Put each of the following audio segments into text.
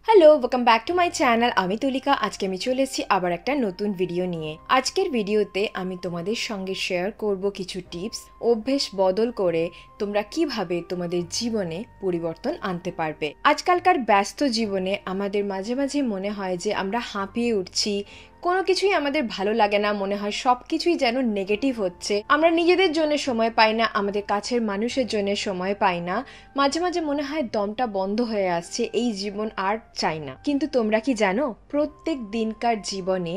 Hello, welcome back to my channel. আমি তুলিকা। আজকে আমি চলে এসেছি আবার একটা নতুন ভিডিও নিয়ে। আজকের ভিডিওতে আমি তোমাদের সঙ্গে শেয়ার করব কিছু টিপস, অভ্যেস বদল করে তোমরা কিভাবে তোমাদের জীবনে পরিবর্তন আনতে পারবে। আজকালকার ব্যস্ত জীবনে আমাদের মাঝে মাঝে মনে হয় যে আমরা হাঁপিয়ে উঠছি, কোনো কিছুই আমাদের ভালো লাগে না, মনে হয় সব কিছুই যেন নেগেটিভ হচ্ছে। আমরা নিজেদের জন্য সময় পাই না, আমাদের কাছের মানুষের জন্য সময় পাই না। মাঝে মাঝে মনে হয় দমটা বন্ধ হয়ে আসছে, এই জীবন আর চাই না। কিন্তু তোমরা কি জানো, প্রত্যেক দিনকার জীবনে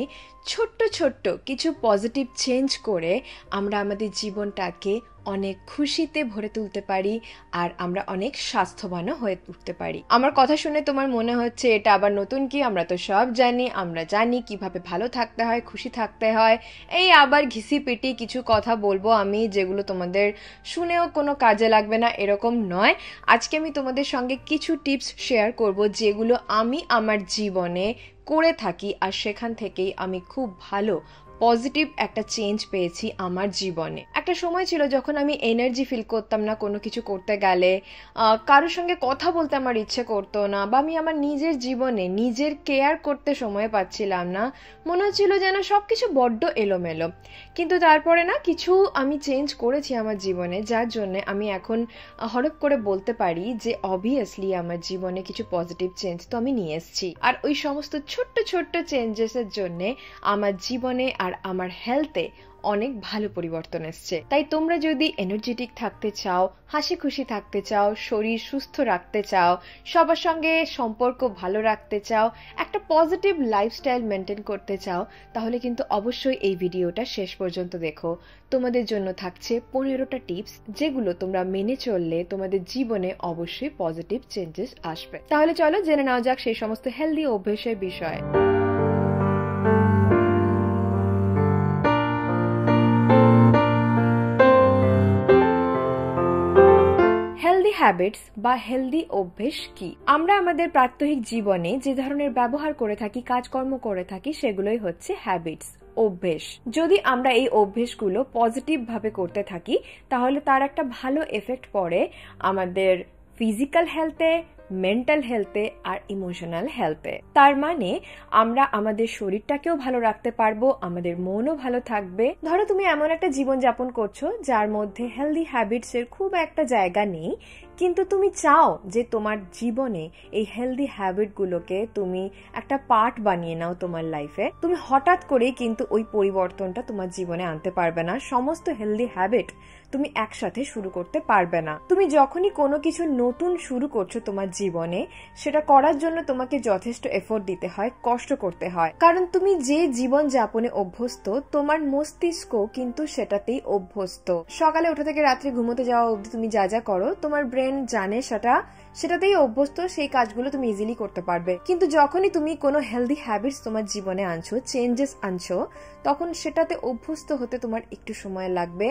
ছোট্ট ছোট্ট কিছু পজিটিভ চেঞ্জ করে আমরা আমাদের জীবনটাকে অনেক খুশিতে ভরে তুলতে পারি আর আমরা অনেক স্বাস্থ্যবানও হয়ে উঠতে পারি। আমার কথা শুনে তোমার মনে হচ্ছে এটা আবার নতুন কি? আমরা তো সব জানি, আমরা জানি কিভাবে ভালো থাকতে হয়, খুশি থাকতে হয়। এই আবার ঘিসি পিটি কিছু কথা বলবো আমি, যেগুলো তোমাদের শুনেও কোনো কাজে লাগবে না এরকম নয়। আজকে আমি তোমাদের সঙ্গে কিছু টিপস শেয়ার করব যেগুলো আমি আমার জীবনে করে থাকি আর সেখান থেকেই আমি খুব ভালো পজিটিভ একটা চেঞ্জ পেয়েছি আমার জীবনে। একটা সময় ছিল যখন আমি এনার্জি ফিল করতাম না কোনো কিছু করতে গেলে, কারোর সঙ্গে কথা বলতে আমার ইচ্ছে করতো না, বা আমি আমার নিজের জীবনে নিজের কেয়ার করতে সময় পাচ্ছিলাম না। মনে হচ্ছিল যেন সব কিছু বড্ড এলোমেলো। কিন্তু তারপরে না কিছু আমি চেঞ্জ করেছি আমার জীবনে, যার জন্য আমি এখন হঠাৎ করে বলতে পারি যে অবভিয়াসলি আমার জীবনে কিছু পজিটিভ চেঞ্জ তো আমি নিয়ে এসেছি। আর ওই সমস্ত ছোট্ট ছোট্ট চেঞ্জেসের জন্যে আমার জীবনে আর আমার হেলথে অনেক ভালো পরিবর্তন এসছে। তাই তোমরা যদি এনার্জেটিক থাকতে চাও, হাসি খুশি থাকতে চাও, শরীর সুস্থ রাখতে চাও, সবার সঙ্গে সম্পর্ক ভালো রাখতে চাও, একটা পজিটিভ লাইফস্টাইল মেনটেন করতে চাও, তাহলে কিন্তু অবশ্যই এই ভিডিওটা শেষ পর্যন্ত দেখো। তোমাদের জন্য থাকছে 15টা টিপস, যেগুলো তোমরা মেনে চললে তোমাদের জীবনে অবশ্যই পজিটিভ চেঞ্জেস আসবে। তাহলে চলো জেনে নেওয়া যাক সেই সমস্ত হেলদি অভ্যেসের বিষয়ে। হেলদি হ্যাবিটস বা হেলদি অভ্যেস কি? আমরা আমাদের প্রাত্যহিক জীবনে যে ধরনের ব্যবহার করে থাকি, কাজকর্ম করে থাকি, সেগুলোই হচ্ছে হ্যাবিটস, অভ্যেস। যদি আমরা এই অভ্যেসগুলো পজিটিভ ভাবে করতে থাকি তাহলে তার একটা ভালো এফেক্ট পড়ে আমাদের ফিজিক্যাল হেলথে, মেন্টাল হেলথে আর ইমোশনাল হেলথে। তার মানে আমরা আমাদের শরীরটাকেও ভালো রাখতে পারবো, আমাদের মনও ভালো থাকবে। ধরো তুমি এমন একটা জীবন যাপন করছো যার মধ্যে হেলদি হ্যাবিটস এর খুব একটা জায়গা নেই, কিন্তু তুমি চাও যে তোমার জীবনে এই হেলদি হ্যাবিট গুলোকে তুমি একটা পার্ট বানিয়ে নাও তোমার লাইফে। তুমি হঠাৎ করেই কিন্তু ওই পরিবর্তনটা তোমার জীবনে আনতে পারবে না। সমস্ত হেলদি হ্যাবিট তুমি একসাথে শুরু করতে পারবে না। তুমি যখনই কোনো কিছু নতুন শুরু করছো তোমার জীবনে, সেটা করার জন্য তোমাকে যথেষ্ট এফোর্ট দিতে হয়, কষ্ট করতে হয়। কারণ তুমি যে জীবন যাপনে অভ্যস্ত, তোমার মস্তিষ্ক কিন্তু সেটাতেই অভ্যস্ত। সকালে ওঠা থেকে রাত্রে ঘুমোতে যাওয়া অবধি তুমি যা যা করো, তোমার ব্রেন জানে সেটাতেই অভ্যস্ত, সেই কাজগুলো তুমি ইজিলি করতে পারবে। কিন্তু যখনই তুমি কোনো হেলদি হ্যাবিটস তোমার জীবনে আনছো, চেঞ্জেস আনছো, তখন সেটাতে অভ্যস্ত হতে তোমার একটু সময় লাগবে।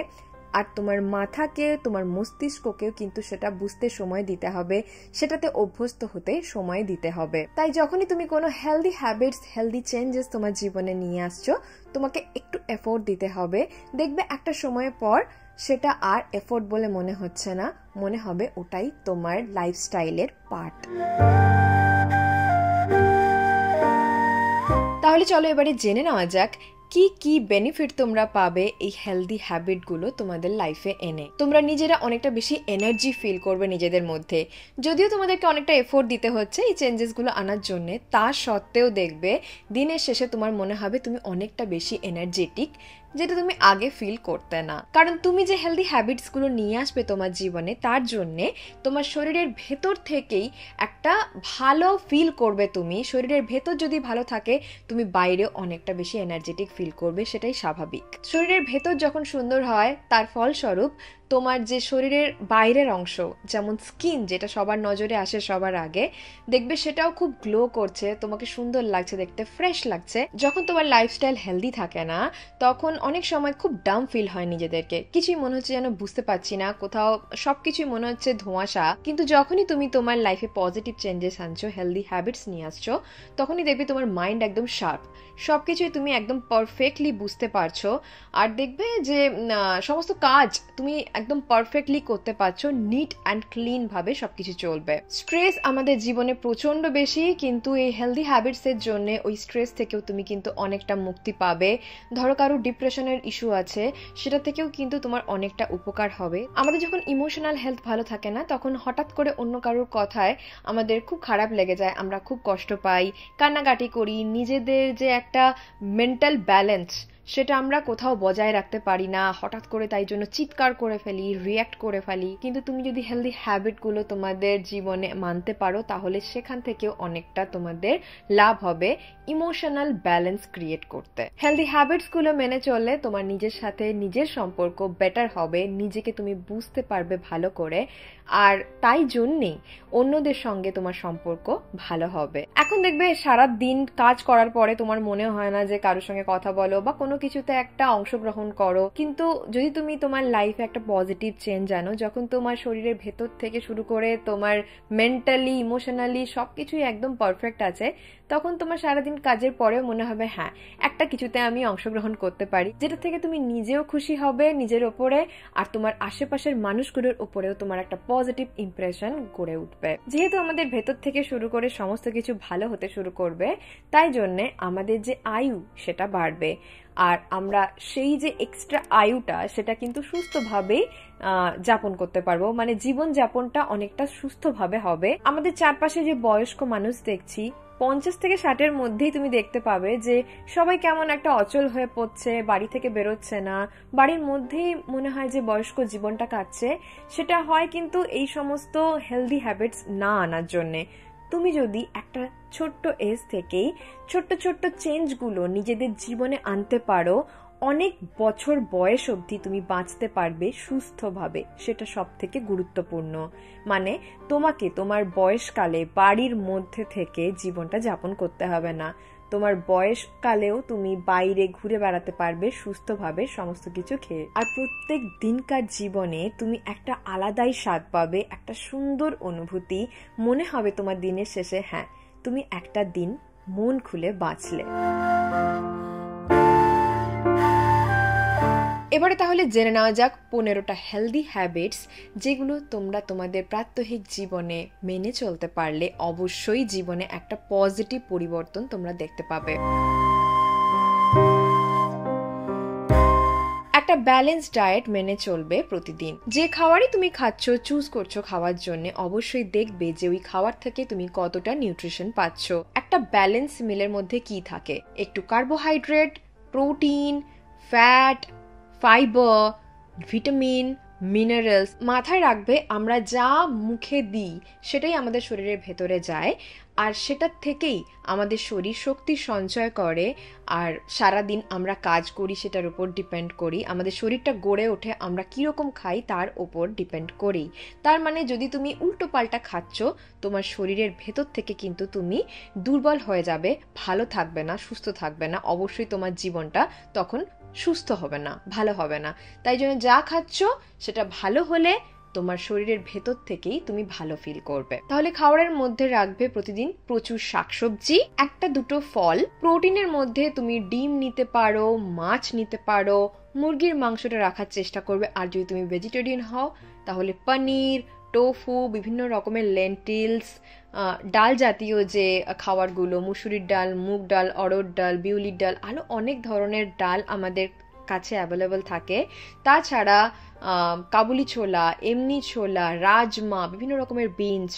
আর তোমার মাথাকে, তোমার মস্তিষ্ককেও কিন্তু সেটা বুঝতে সময় দিতে হবে, সেটাতে অভ্যস্ত হতে সময় দিতে হবে। তাই যখনই তুমি কোনো হেলদি হ্যাবিটস, হেলদি চেঞ্জেস তোমার জীবনে নিয়ে আসছো, তোমাকে একটু এফোর্ট দিতে হবে। দেখবে একটা সময় পর সেটা আর এফোর্ট বলে মনে হচ্ছে না, মনে হবে ওটাই তোমার লাইফস্টাইলের পার্ট। তাহলে চলো এবারে জেনে নেওয়া যাক কি কি বেনিফিট তোমরা পাবে এই হেলদি হ্যাবিটগুলো তোমাদের লাইফে এনে। তোমরা নিজেরা অনেকটা বেশি এনার্জি ফিল করবে নিজেদের মধ্যে। যদিও তোমাদেরকে অনেকটা এফোর্ট দিতে হচ্ছে এই চেঞ্জেসগুলো আনার জন্য, তা সত্ত্বেও দেখবে দিনের শেষে তোমার মনে হবে তুমি অনেকটা বেশি এনার্জেটিক, যেটা তুমি আগে ফিল করতে না। কারণ তুমি যে হেলদি হ্যাবিটসগুলো নিয়ে আসবে তোমার জীবনে, তার জন্যে তোমার শরীরের ভেতর থেকেই একটা ভালো ফিল করবে। তুমি শরীরের ভেতর যদি ভালো থাকে, তুমি বাইরেও অনেকটা বেশি এনার্জেটিক ফিল করবে, সেটাই স্বাভাবিক। শরীরের ভেতর যখন সুন্দর হয়, তার ফলস্বরূপ তোমার যে শরীরের বাইরের অংশ, যেমন স্কিন, যেটা সবার নজরে আসে সবার আগে, দেখবে সেটাও খুব গ্লো করছে, তোমাকে সুন্দর লাগছে দেখতে, ফ্রেশ লাগছে। যখন তোমার লাইফস্টাইল হেলদি থাকে না, তখন অনেক সময় খুব ডাম ফিল হয় নিজেদেরকে, কিছুই মনে হচ্ছে যেন বুঝতে পারছি না, কোথাও সবকিছুই মনে হচ্ছে ধোঁয়াশা। কিন্তু যখনই তুমি তোমার লাইফে পজিটিভ চেঞ্জেস আনছো, হেলদি হ্যাবিটস নিয়ে আসছো, তখনই দেখবে তোমার মাইন্ড একদম শার্প, সবকিছুই তুমি একদম পারফেক্টলি বুঝতে পারছো। আর দেখবে যে সমস্ত কাজ তুমি একদম পারফেক্টলি করতে পারছো, নিট অ্যান্ড ক্লিন ভাবে সবকিছু চলবে। স্ট্রেস আমাদের জীবনে প্রচন্ড বেশি, কিন্তু এই হেলদি হ্যাবিটস এর জন্য ওই স্ট্রেস থেকেও তুমি কিন্তু অনেকটা মুক্তি পাবে। ধরো কারো ডিপ্রেশনের ইস্যু আছে, সেটা থেকেও কিন্তু তোমার অনেকটা উপকার হবে। আমাদের যখন ইমোশনাল হেলথ ভালো থাকে না, তখন হঠাৎ করে অন্য কারোর কথায় আমাদের খুব খারাপ লেগে যায়, আমরা খুব কষ্ট পাই, কান্নাকাটি করি, নিজেদের যে একটা মেন্টাল ব্যালেন্স সেটা আমরা কোথাও বজায় রাখতে পারি না, হঠাৎ করে তাই জন্য চিৎকার করে ফেলি, রিয়্যাক্ট করে ফেলি। কিন্তু তুমি যদি হেলদি হ্যাবিটগুলো তোমাদের জীবনে মানতে পারো, তাহলে সেখান থেকেও অনেকটা তোমাদের লাভ হবে ইমোশনাল ব্যালেন্স ক্রিয়েট করতে। হেলদি হ্যাবিটসগুলো মেনে চললে তোমার নিজের সাথে নিজের সম্পর্ক বেটার হবে, নিজেকে তুমি বুঝতে পারবে ভালো করে, আর তাই জন্যেই অন্যদের সঙ্গে তোমার সম্পর্ক ভালো হবে। এখন দেখবে সারা দিন কাজ করার পরে তোমার মনে হয় না যে কারোর সঙ্গে কথা বলো বা কোনো কিছুতে একটা অংশগ্রহণ করো, কিন্তু যদি তুমি তোমার লাইফে একটা পজিটিভ চেঞ্জ আনো, যখন তোমার শরীরের ভেতর থেকে শুরু করে তোমার মেন্টালি ইমোশনালি সবকিছুই একদম পারফেক্ট আছে, তখন তোমার সারাদিন কাজের পরেও মনে হবে হ্যাঁ একটা কিছুতে আমি অংশগ্রহণ করতে পারি, যেটা থেকে তুমি নিজেও খুশি হবে নিজের ওপরে, আর তোমার আশেপাশের মানুষগুলোর ওপরেও তোমার একটা পজিটিভ ইমপ্রেশন গড়ে উঠবে। যেহেতু আমাদের ভেতর থেকে শুরু করে সমস্ত কিছু ভালো হতে শুরু করবে, তাই জন্যে আমাদের যে আয়ু সেটা বাড়বে, আর আমরা সেই যে এক্সট্রা আয়ুটা সেটা কিন্তু সুস্থভাবেই যাপন করতে পারবো, মানে জীবন যাপনটা অনেকটা সুস্থভাবে হবে। আমাদের চারপাশে যে বয়স্ক মানুষ দেখছি, 50 থেকে 60-এর মধ্যেই তুমি দেখতে পাবে যে সবাই কেমন একটা অচল হয়ে পড়ছে, বাড়ি থেকে বেরোচ্ছে না, বাড়ির মধ্যেই মনে হয় যে বয়স্ক জীবনটা কাটছে। সেটা হয় কিন্তু এই সমস্ত হেলদি হ্যাবিটস না আনার জন্যে। তুমি যদি একটা ছোট্ট এজ থেকেই ছোট্ট ছোট্ট চেঞ্জগুলো নিজেদের জীবনে আনতে পারো, অনেক বছর বয়স অবধি তুমি বাঁচতে পারবে সুস্থভাবে, সেটা সব থেকে গুরুত্বপূর্ণ। মানে তোমাকে তোমার বয়সকালে বাড়ির মধ্যে থেকে জীবনটা যাপন করতে হবে না, তোমার বয়সকালেও তুমি বাইরে ঘুরে বেড়াতে পারবে সুস্থভাবে সমস্ত কিছু খেয়ে। আর প্রত্যেক দিনকার জীবনে তুমি একটা আলাদাই স্বাদ পাবে, একটা সুন্দর অনুভূতি, মনে হবে তোমার দিনের শেষে হ্যাঁ তুমি একটা দিন মন খুলে বাঁচলে। এবারে তাহলে জেনে নেওয়া যাক 15টা হেলদি হ্যাবিটস, যেগুলো তোমরা তোমাদের প্রাত্যহিক জীবনে মেনে চলতে পারলে অবশ্যই জীবনে একটা পজিটিভ পরিবর্তন তোমরা দেখতে পাবে। একটা ব্যালেন্স ডায়েট মেনে চলবে প্রতিদিন। যে খাবারই তুমি খাচ্ছ, চুজ করছো খাওয়ার জন্য, অবশ্যই দেখবে যে ওই খাবার থেকে তুমি কতটা নিউট্রিশন পাচ্ছ। একটা ব্যালেন্স মিলের মধ্যে কি থাকে, একটু carbohydrate, protein, fat, fibre, vitamin, minerals. মাথায় রাখবে আমরা যা মুখে দিই সেটাই আমাদের শরীরের ভেতরে যায়, আর সেটার থেকেই আমাদের শরীর শক্তি সঞ্চয় করে, আর সারাদিন আমরা কাজ করি সেটার উপর ডিপেন্ড করি। আমাদের শরীরটা গড়ে ওঠে আমরা কীরকম খাই তার ওপর ডিপেন্ড করি। তার মানে যদি তুমি উল্টো পাল্টা খাচ্ছ, তোমার শরীরের ভেতর থেকে কিন্তু তুমি দুর্বল হয়ে যাবে, ভালো থাকবে না, সুস্থ থাকবে না, অবশ্যই তোমার জীবনটা তখন সুস্থ হবে না, ভালো হবে না। তাই জন্য যা খাচ্ছ সেটা ভালো হলে তোমার শরীরের ভেতর থেকেই তুমি ভালো ফিল করবে। তাহলে খাবারের মধ্যে রাখবে প্রতিদিন প্রচুর শাকসবজি, একটা দুটো ফল, প্রোটিনের মধ্যে তুমি ডিম নিতে পারো, মাছ নিতে পারো, মুরগির মাংসটা রাখার চেষ্টা করবে। আর যদি তুমি ভেজিটেরিয়ান হও তাহলে পনির, টোফু, বিভিন্ন রকমের লেন্টিলস, ডাল জাতীয় যে খাবারগুলো, মুসুরির ডাল, মুগ ডাল, অড়হর ডাল, বিউলির ডাল, আরও অনেক ধরনের ডাল আমাদের কাছে অ্যাভেলেবল থাকে। তাছাড়া কাবুলি ছোলা, এমনি ছোলা, রাজমা, বিভিন্ন রকমের বিনস,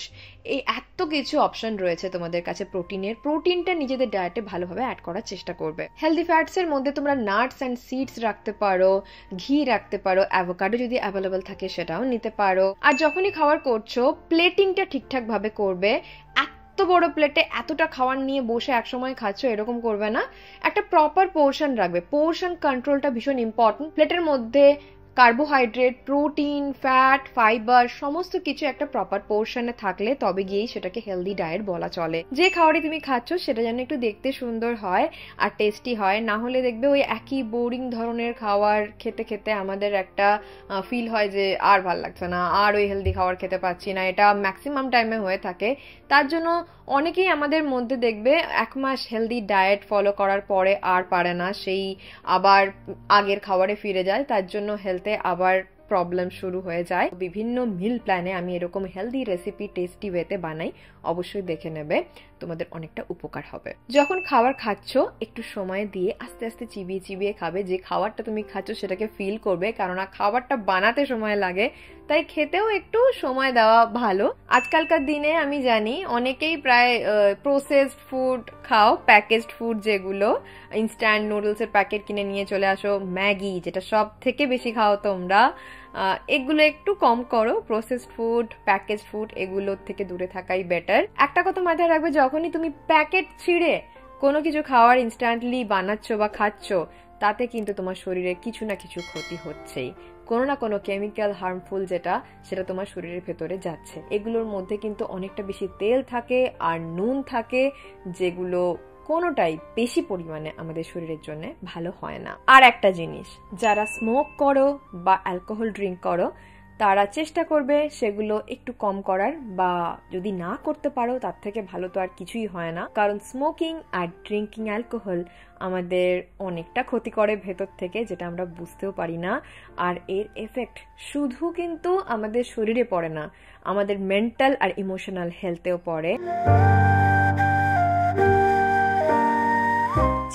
এই এত কিছু অপশন রয়েছে তোমাদের কাছে প্রোটিনের। প্রোটিনটা নিজেদের ডায়েটে ভালোভাবে অ্যাড করার চেষ্টা করবে। হেলদি ফ্যাটসের মধ্যে তোমরা নাটস অ্যান্ড সিডস রাখতে পারো, ঘি রাখতে পারো, অ্যাভোকাডো যদি অ্যাভেলেবল থাকে সেটাও নিতে পারো। আর যখনই খাবার করছো প্লেটিংটা ঠিকঠাক ভাবে করবে। এত বড় প্লেটে এতটা খাবার নিয়ে বসে একসময় খাচ্ছ এরকম করবে না, একটা প্রপার পোর্শন রাখবে। পোর্শন কন্ট্রোলটা ভীষণ ইম্পর্টেন্ট। প্লেটের মধ্যে কার্বোহাইড্রেট, প্রোটিন, ফ্যাট, ফাইবার সমস্ত কিছু একটা প্রপার পোর্শনে থাকলে তবে গিয়েই সেটাকে হেলদি ডায়েট বলা চলে। যে খাবারই তুমি খাচ্ছ সেটা যেন একটু দেখতে সুন্দর হয় আর টেস্টি হয়, না হলে দেখবে ওই একই বোরিং ধরনের খাবার খেতে খেতে আমাদের একটা ফিল হয় যে আর ভাল লাগছে না, আর ওই হেলদি খাবার খেতে পাচ্ছি না। এটা ম্যাক্সিমাম টাইমে হয়ে থাকে। তার জন্য অনেকেই আমাদের মধ্যে দেখবে 1 মাস হেলদি ডায়েট ফলো করার পরে আর পারে না, সেই আবার আগের খাবারে ফিরে যায়। তার জন্য হেলথে আবার প্রবলেম শুরু হয়ে যায়। বিভিন্ন মিল প্ল্যানে আমি এরকম হেলদি রেসিপি টেস্টি ওয়েতে বানাই, অবশ্যই দেখে নেবে, তোমাদের অনেকটা উপকার হবে। যখন খাবার খাচ্ছ একটু সময় দিয়ে আস্তে আস্তে চিবিয়ে চিবিয়ে খাবে। যে খাবারটা তুমি খাচ্ছ সেটাকে ফিল করবে, কেননা খাবারটা বানাতে সময় লাগে, তাই খেতেও একটু সময় দেওয়া ভালো। আজকালকার দিনে আমি জানি অনেকেই প্রায় প্রসেসড ফুড খাও, প্যাকেজড ফুড, যেগুলো ইনস্ট্যান্ট নুডলসের প্যাকেট কিনে নিয়ে চলে আসো, ম্যাগি যেটা সব থেকে বেশি খাও তোমরা, এগুলো একটু কম করো। প্রসেসড ফুড, প্যাকেজড ফুড এগুলোর থেকে দূরে থাকাই বেটার। একটা কথা মাথায় রাখবে, যখনই তুমি প্যাকেট ছিঁড়ে কোনো কিছু খাওয়ার ইনস্ট্যান্টলি বানাচ্ছ বা খাচ্ছ, তাতে কিন্তু তোমার শরীরে কিছু না কিছু ক্ষতি হচ্ছেই। কোনো না কোনো কেমিক্যাল হার্মফুল সেটা তোমার শরীরের ভেতরে যাচ্ছে। এগুলোর মধ্যে কিন্তু অনেকটা বেশি তেল থাকে আর নুন থাকে, যেগুলো কোনোটাই বেশি পরিমাণে আমাদের শরীরের জন্য ভালো হয় না। আর একটা জিনিস, যারা স্মোক করো বা অ্যালকোহল ড্রিঙ্ক করো, তারা চেষ্টা করবে সেগুলো একটু কম করার, বা যদি না করতে পারো তার থেকে ভালো তো আর কিছুই হয় না। কারণ স্মোকিং আর ড্রিঙ্কিং অ্যালকোহল আমাদের অনেকটা ক্ষতি করে ভেতর থেকে, যেটা আমরা বুঝতেও পারি না। আর এর এফেক্ট শুধু কিন্তু আমাদের শরীরে পড়ে না, আমাদের মেন্টাল আর ইমোশনাল হেলথেও পড়ে।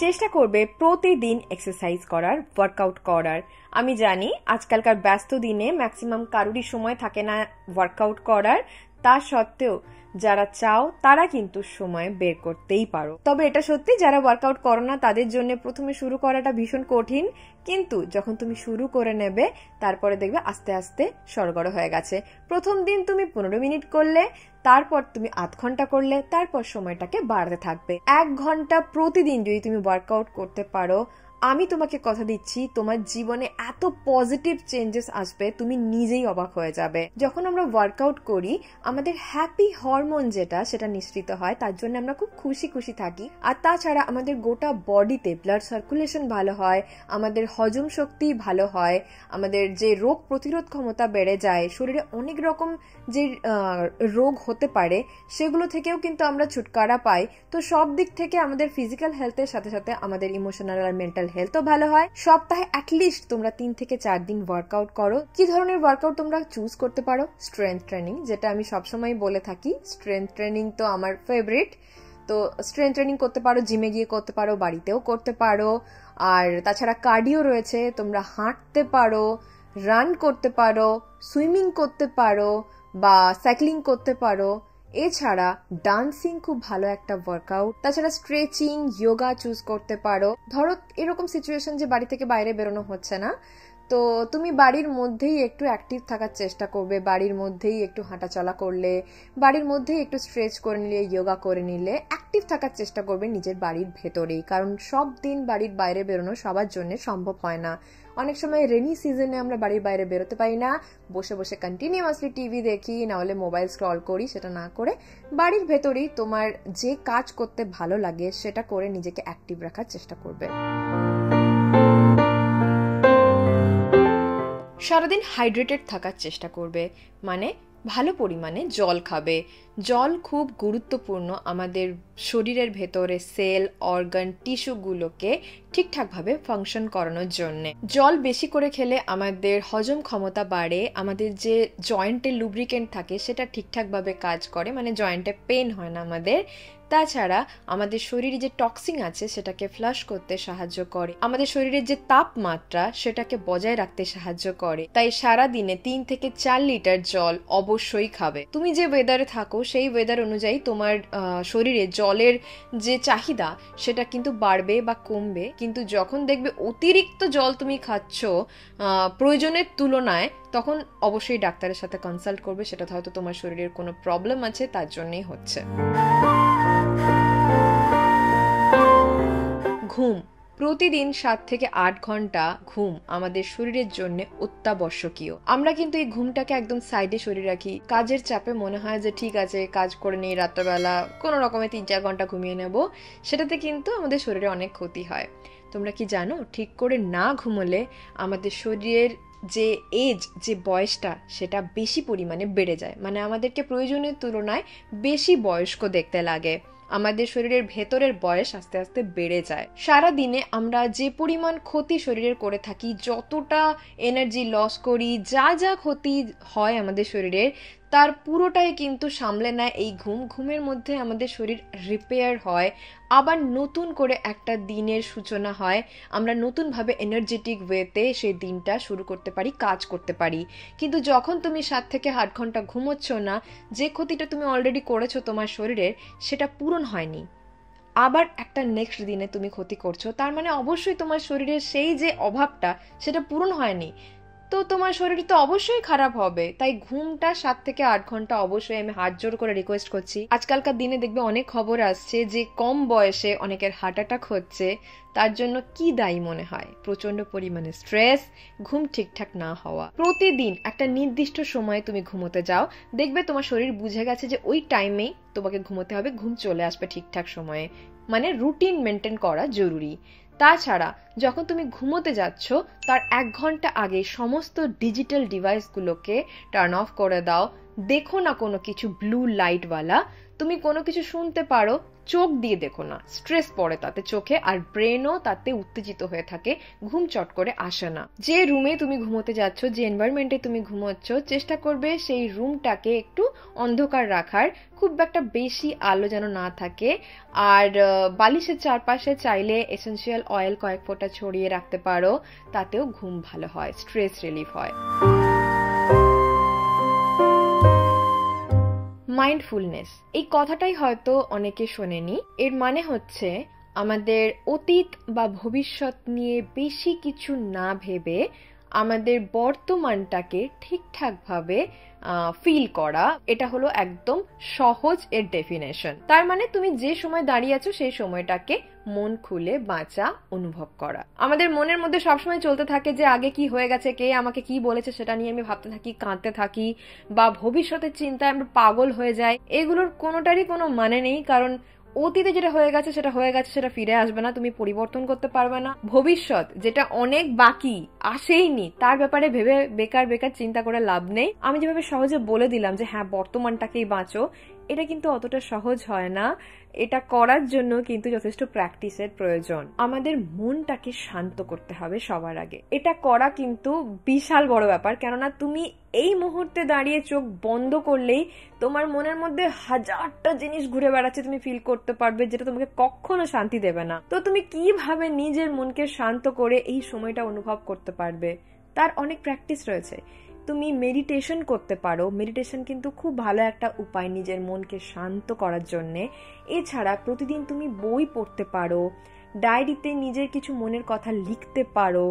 চেষ্টা করবে প্রতিদিন এক্সারসাইজ করার, ওয়ার্কআউট করার। আমি জানি আজকালকার ব্যস্ত দিনে ম্যাক্সিমাম কারোরই সময় থাকে না ওয়ার্কআউট করার, তা সত্ত্বেও যারা চাও তারা কিন্তু সময় বের করতেই পারো। তবে এটা সত্যি, যারা ওয়ার্কআউট করো না তাদের জন্য প্রথমে শুরু করাটা ভীষণ কঠিন, কিন্তু যখন তুমি শুরু করে নেবে তারপরে দেখবে আস্তে আস্তে সরগড় হয়ে গেছে। প্রথম দিন তুমি 15 মিনিট করলে, তারপর তুমি আধ ঘন্টা করলে, তারপর সময়টাকে বাড়াতে থাকবে। 1 ঘন্টা প্রতিদিন যদি তুমি ওয়ার্কআউট করতে পারো, আমি তোমাকে কথা দিচ্ছি তোমার জীবনে এত পজিটিভ চেঞ্জেস আসবে, তুমি নিজেই অবাক হয়ে যাবে। যখন আমরা ওয়ার্কআউট করি, আমাদের হ্যাপি হরমোন সেটা নিঃসৃত হয়, তার জন্য আমরা খুব খুশি খুশি থাকি। আর তাছাড়া আমাদের গোটা বডিতে ব্লাড সার্কুলেশন ভালো হয়, আমাদের হজম শক্তি ভালো হয়, আমাদের যে রোগ প্রতিরোধ ক্ষমতা বেড়ে যায়, শরীরে অনেক রকম যে রোগ হতে পারে সেগুলো থেকেও কিন্তু আমরা ছুটকারা পাই। তো সব দিক থেকে আমাদের ফিজিক্যাল হেলথের সাথে সাথে আমাদের ইমোশনাল আর মেন্টাল হেলথও ভালো হয়। সপ্তাহে অ্যাটলিস্ট তোমরা 3 থেকে 4 দিন ওয়ার্কআউট করো। কি ধরনের ওয়ার্কআউট তোমরা চুজ করতে পারো? স্ট্রেংথ ট্রেনিং, যেটা আমি সবসময় বলে থাকি, স্ট্রেংথ ট্রেনিং তো আমার ফেভারিট। তো স্ট্রেংথ ট্রেনিং করতে পারো, জিমে গিয়ে করতে পারো, বাড়িতেও করতে পারো। আর তাছাড়া কার্ডিও রয়েছে, তোমরা হাঁটতে পারো, রান করতে পারো, সুইমিং করতে পারো বা সাইক্লিং করতে পারো। এছাড়া ডান্সিং খুব ভালো একটা ওয়ার্কআউট। তাছাড়া স্ট্রেচিং, যোগা চুজ করতে পারো। ধরো এরকম সিচুয়েশন যে বাড়ি থেকে বাইরে বেরোনো হচ্ছে না, তো তুমি বাড়ির মধ্যেই একটু অ্যাক্টিভ থাকার চেষ্টা করবে, বাড়ির মধ্যেই একটু হাঁটাচলা করলে, বাড়ির মধ্যেই একটু স্ট্রেচ করে নিলে, যোগা করে নিলে, অ্যাক্টিভ থাকার চেষ্টা করবে নিজের বাড়ির ভেতরেই। কারণ সব দিন বাড়ির বাইরে বেরোনো সবার জন্য সম্ভব হয় না। অনেক সময় রেনি সিজনে আমরা বাড়ির বাইরে বেরোতে পারি না, বসে বসে কন্টিনিউয়াসলি টিভি দেখি, না হলে মোবাইল স্ক্রল করি। সেটা না করে বাড়ির ভেতরেই তোমার যে কাজ করতে ভালো লাগে সেটা করে নিজেকে অ্যাক্টিভ রাখার চেষ্টা করবে। সারাদিন হাইড্রেটেড থাকার চেষ্টা করবে, মানে ভালো পরিমাণে জল খাবে। জল খুব গুরুত্বপূর্ণ আমাদের শরীরের ভেতরে সেল, অর্গান, টিস্যুগুলোকে ঠিকঠাকভাবে ফাংশন করানোর জন্য। জল বেশি করে খেলে আমাদের হজম ক্ষমতা বাড়ে, আমাদের যে জয়েন্টে লুব্রিকেন্ট থাকে সেটা ঠিকঠাকভাবে কাজ করে, মানে জয়েন্টে পেন হয় না আমাদের। তাছাড়া আমাদের শরীরে যে টক্সিন আছে সেটাকে ফ্লাশ করতে সাহায্য করে, আমাদের শরীরের যে তাপমাত্রা সেটাকে বজায় রাখতে সাহায্য করে। তাই সারা দিনে 3 থেকে 4 লিটার জল অবশ্যই খাবে। তুমি যে ওয়েদারে থাকো সেই ওয়েদার অনুযায়ী তোমার শরীরে জলের যে চাহিদা সেটা কিন্তু বাড়বে বা কমবে। কিন্তু যখন দেখবে অতিরিক্ত জল তুমি খাচ্ছ প্রয়োজনের তুলনায়, তখন অবশ্যই ডাক্তারের সাথে কনসাল্ট করবে। সেটা হয়তো তোমার শরীরের কোনো প্রবলেম আছে, তার জন্যই হচ্ছে। ঘুম প্রতিদিন 7 থেকে 8 ঘন্টা ঘুম আমাদের শরীরের জন্য অত্যাবশ্যকীয়। আমরা কিন্তু এই ঘুমটাকে একদম সাইডে সরিয়ে রাখি। কাজের চাপে মনে হয় যে ঠিক আছে, কাজ করে নিই, রাত্রেবেলা কোনো রকমে 3-4 ঘন্টা ঘুমিয়ে নেব। সেটাতে কিন্তু আমাদের শরীরে অনেক ক্ষতি হয়। তোমরা কি জানো, ঠিক করে না ঘুমোলে আমাদের শরীরের যে এজ, যে বয়সটা, সেটা বেশি পরিমাণে বেড়ে যায়। মানে আমাদেরকে প্রয়োজনের তুলনায় বেশি বয়স্ক দেখতে লাগে। আমাদের শরীরের ভেতরের বয়স আস্তে আস্তে বেড়ে যায়। সারা দিনে আমরা যে পরিমাণ ক্ষতি শরীরের করে থাকি, যতটা এনার্জি লস করি, যা যা ক্ষতি হয় আমাদের শরীরের, তার পুরোটাই কিন্তু সামলে নেয় এই ঘুম। ঘুমের মধ্যে আমাদের শরীর রিপেয়ার হয়, আবার নতুন করে একটা দিনের সূচনা হয়। আমরা নতুনভাবে এনার্জেটিক ওয়েতে সেই দিনটা শুরু করতে পারি, কাজ করতে পারি। কিন্তু যখন তুমি 7 থেকে 8 ঘন্টা ঘুমোচ্ছ না, যে ক্ষতিটা তুমি অলরেডি করেছো তোমার শরীরের, সেটা পূরণ হয়নি, আবার একটা নেক্সট দিনে তুমি ক্ষতি করছো, তার মানে অবশ্যই তোমার শরীরের সেই যে অভাবটা, সেটা পূরণ হয়নি। তো তোমার শরীর তো অবশ্যই খারাপ হবে। তাই ঘুমটা 7 থেকে 8 ঘন্টা অবশ্যই, আমি হাত জোর করে রিকোয়েস্ট করছি। আজকালকার দিনে দেখবে অনেক খবর আসছে যে কম বয়সে অনেকের হার্ট অ্যাটাক হচ্ছে। তার জন্য কি দায়ী মনে হয়? প্রচন্ড পরিমাণে স্ট্রেস, ঘুম ঠিকঠাক না হওয়া। প্রতিদিন একটা নির্দিষ্ট সময়ে তুমি ঘুমোতে যাও, দেখবে তোমার শরীর বুঝে গেছে যে ওই টাইমেই তোমাকে ঘুমোতে হবে, ঘুম চলে আসবে ঠিকঠাক সময়ে। মানে রুটিন মেনটেন করা জরুরি। তাছাড়া যখন তুমি ঘুমোতে যাচ্ছ, তার 1 ঘন্টা আগে সমস্ত ডিজিটাল ডিভাইসগুলোকে টার্ন অফ করে দাও। দেখো না কোনো কিছু ব্লু লাইটওয়ালা। তুমি কোনো কিছু শুনতে পারো, চোখ দিয়ে দেখো না, স্ট্রেস পড়ে তাতে চোখে, আর ব্রেনও তাতে উত্তেজিত হয়ে থাকে, ঘুম চট করে আসে না। যে রুমে তুমি ঘুমোতে যাচ্ছ, যে এনভায়রনমেন্টে তুমি ঘুমোচ্ছ, চেষ্টা করবে সেই রুমটাকে একটু অন্ধকার রাখার, খুব একটা বেশি আলো যেন না থাকে। আর বালিশের চারপাশে চাইলে এসেনশিয়াল অয়েল কয়েক ফোঁটা ছড়িয়ে রাখতে পারো, তাতেও ঘুম ভালো হয়, স্ট্রেস রিলিফ হয়। মাইন্ডফুলনেস, এই কথাটাই হয়তো অনেকে শোনেনি। এর মানে হচ্ছে আমাদের অতীত বা ভবিষ্যৎ নিয়ে বেশি কিছু না ভেবে আমাদের বর্তমানটাকে ঠিকঠাকভাবে ফিল করা। এটা হলো একদম সহজ এর ডেফিনেশন। তার মানে তুমি যে সময় দাঁড়িয়ে আছো সেই সময়টাকে মন খুলে বাঁচা, অনুভব করা। আমাদের মনের মধ্যে সবসময় চলতে থাকে যে আগে কি হয়ে গেছে, কে আমাকে কি বলেছে, সেটা নিয়ে আমি ভাবতে থাকি, কাঁদতে থাকি, বা ভবিষ্যতের চিন্তায় আমরা পাগল হয়ে যাই। এগুলোর কোনোটারই কোনো মানে নেই, কারণ অতীতে যেটা হয়ে গেছে সেটা হয়ে গেছে, সেটা ফিরে আসবে না, তুমি পরিবর্তন করতে পারবে না। ভবিষ্যৎ যেটা অনেক বাকি, আসেইনি, তার ব্যাপারে ভেবে বেকার বেকার চিন্তা করে লাভ নেই। আমি যেভাবে সহজে বলে দিলাম যে হ্যাঁ, বর্তমানটাকেই বাঁচো, এটা কিন্তু অতটা সহজ হয় না। এটা করার জন্য কিন্তু যথেষ্ট প্র্যাকটিসের প্রয়োজন। আমাদের মনটাকে শান্ত করতে হবে সবার আগে। এটা করা কিন্তু বিশাল বড় ব্যাপার, কেননা তুমি এই মুহূর্তে দাঁড়িয়ে চোখ বন্ধ করলেই তোমার মনের মধ্যে হাজারটা জিনিস ঘুরে বেড়াচ্ছে, তুমি ফিল করতে পারবে, যেটা তোমাকে কখনো শান্তি দেবে না। তো তুমি কিভাবে নিজের মনকে শান্ত করে এই সময়টা অনুভব করতে পারবে, তার অনেক প্র্যাকটিস রয়েছে। তুমি মেডিটেশন করতে পারো। মেডিটেশন কিন্তু খুব ভালো একটা উপায় নিজের মনকে শান্ত করার জন্য। এছাড়া প্রতিদিন তুমি বই পড়তে পারো, ডায়েরিতে নিজের কিছু মনের কথা লিখতে পারো,